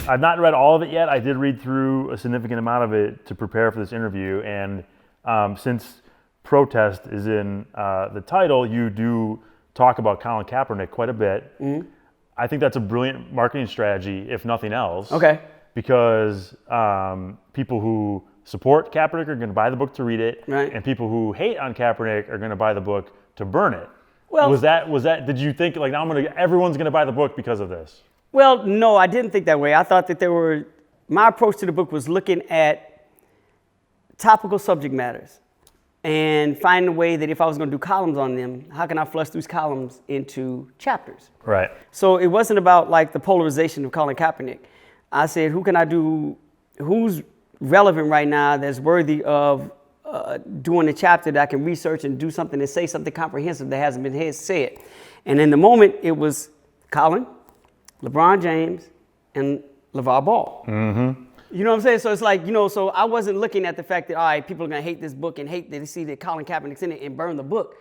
I've not read all of it yet. I did read through a significant amount of it to prepare for this interview, and since protest is in the title, you do talk about Colin Kaepernick quite a bit. I think that's a brilliant marketing strategy, if nothing else. Okay. Because people who support Kaepernick are going to buy the book to read it, right. and people who hate on Kaepernick are going to buy the book to burn it. Well, was that? Did you think like now everyone's going to buy the book because of this? Well, no, I didn't think that way. I thought that my approach to the book was looking at topical subject matters and finding a way that if I was going to do columns on them, how can I flush those columns into chapters? Right. So it wasn't about like the polarization of Colin Kaepernick. I said, who's relevant right now that's worthy of doing a chapter that I can research and do something and say something comprehensive that hasn't been said. And in the moment, it was Colin, LeBron James, and LeVar Ball. Mm-hmm. You know what I'm saying? So it's like, so I wasn't looking at the fact that, all right, people are going to hate this book and hate that they see that Colin Kaepernick's in it and burn the book.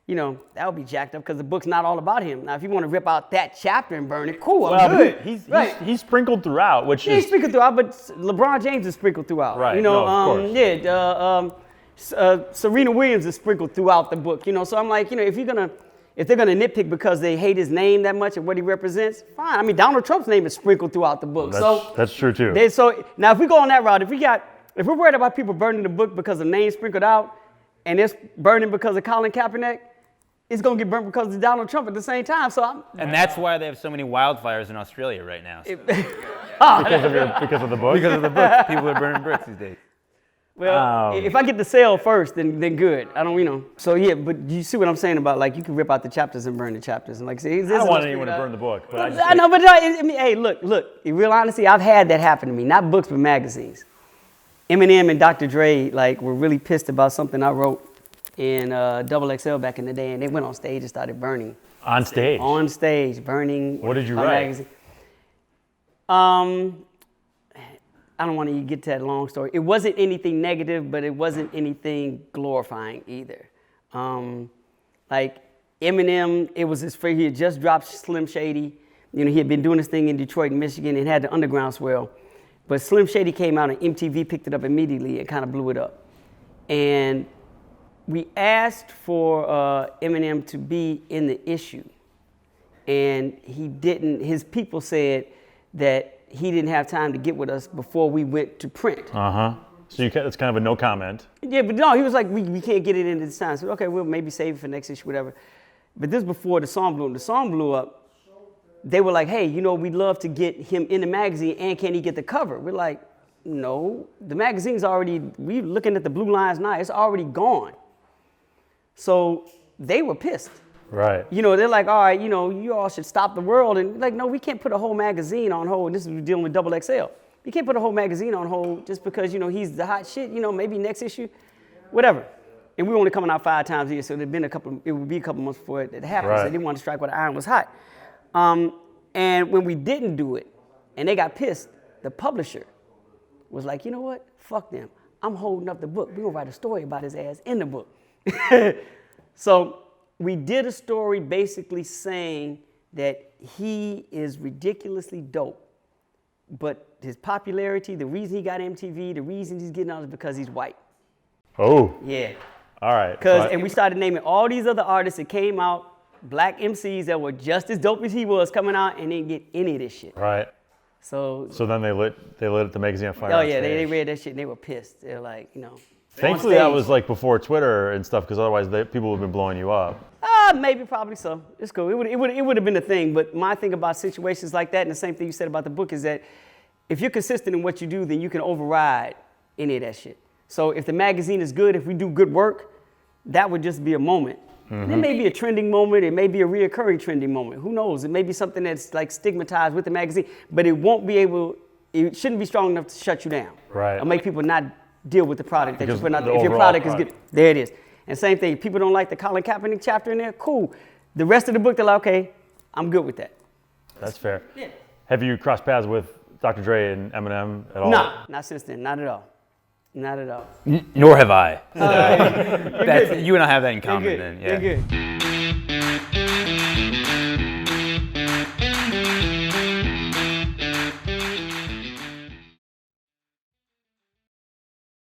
That would be jacked up because the book's not all about him. Now, if you want to rip out that chapter and burn it, cool, I'm good. He's sprinkled throughout, he's sprinkled throughout, but LeBron James is sprinkled throughout. Right, of course. Serena Williams is sprinkled throughout the book. So I'm like, if they're gonna nitpick because they hate his name that much and what he represents, fine. I mean, Donald Trump's name is sprinkled throughout the book. That's true too. So now, if we go on that route, if we're worried about people burning the book because the name's sprinkled out, and it's burning because of Colin Kaepernick, it's gonna get burnt because of Donald Trump at the same time. And that's why they have so many wildfires in Australia right now. So. Because of the book. Because of the book, people are burning bricks these days. Well, if I get the sale first, then good. I don't, So yeah, but you see what I'm saying about like you can rip out the chapters and burn the chapters, and like say, I don't want anyone to burn the book, but I know, but I mean, hey, look. In real honesty, I've had that happen to me. Not books, but magazines. Eminem and Dr. Dre were really pissed about something I wrote in XXL back in the day, and they went on stage and started burning. On stage. On stage, burning. What did you write? Magazine. I don't want to get to that long story. It wasn't anything negative, but it wasn't anything glorifying either. Like Eminem, it was he had just dropped Slim Shady. He had been doing this thing in Detroit, Michigan, and had the underground swell. But Slim Shady came out and MTV picked it up immediately and kind of blew it up. And we asked for Eminem to be in the issue. And he didn't. His people said that he didn't have time to get with us before we went to print. So it's kind of a no comment. Yeah, but no, he was like, we can't get it in this time. So okay, we'll maybe save it for next issue, whatever. But this before the song blew up. The song blew up. They were like, hey, we'd love to get him in the magazine, and can he get the cover? We're like, no, the magazine's already, we're looking at the blue lines now, it's already gone. So they were pissed. Right. They're like, all right, you all should stop the world. And like, no, we can't put a whole magazine on hold. And this is dealing with XXL. You can't put a whole magazine on hold just because, he's the hot shit, maybe next issue, whatever. And we were only coming out 5 times a year, so it would be a couple months before it happened. Right. So they didn't want to strike while the iron was hot. And when we didn't do it, and they got pissed, the publisher was like, you know what? Fuck them. I'm holding up the book. We're going to write a story about his ass in the book. So we did a story basically saying that he is ridiculously dope, but his popularity, the reason he got MTV, the reason he's getting out is because he's white. Oh. Yeah. All right. And we started naming all these other artists that came out, black MCs that were just as dope as he was coming out and didn't get any of this shit. Right. So then they lit the magazine on fire. Oh yeah, they read that shit and they were pissed. They're like, Thankfully that was like before Twitter and stuff, because otherwise people would have been blowing you up. Maybe, probably so. It's cool. It would have been a thing. But my thing about situations like that, and the same thing you said about the book, is that if you're consistent in what you do, then you can override any of that shit. So if the magazine is good, if we do good work, that would just be a moment. Mm-hmm. It may be a trending moment. It may be a reoccurring trending moment. Who knows? It may be something that's like stigmatized with the magazine, but it shouldn't be strong enough to shut you down. Right. Or make people not deal with the product that you put out there. The If your product overall is good, there it is. And same thing, people don't like the Colin Kaepernick chapter in there, cool. The rest of the book, they're like, okay, I'm good with that. That's fair. Yeah. Have you crossed paths with Dr. Dre and Eminem at all? No, not since then, not at all. Not at all. Nor have I. You and I have that in common You're good. then. Yeah. You're good.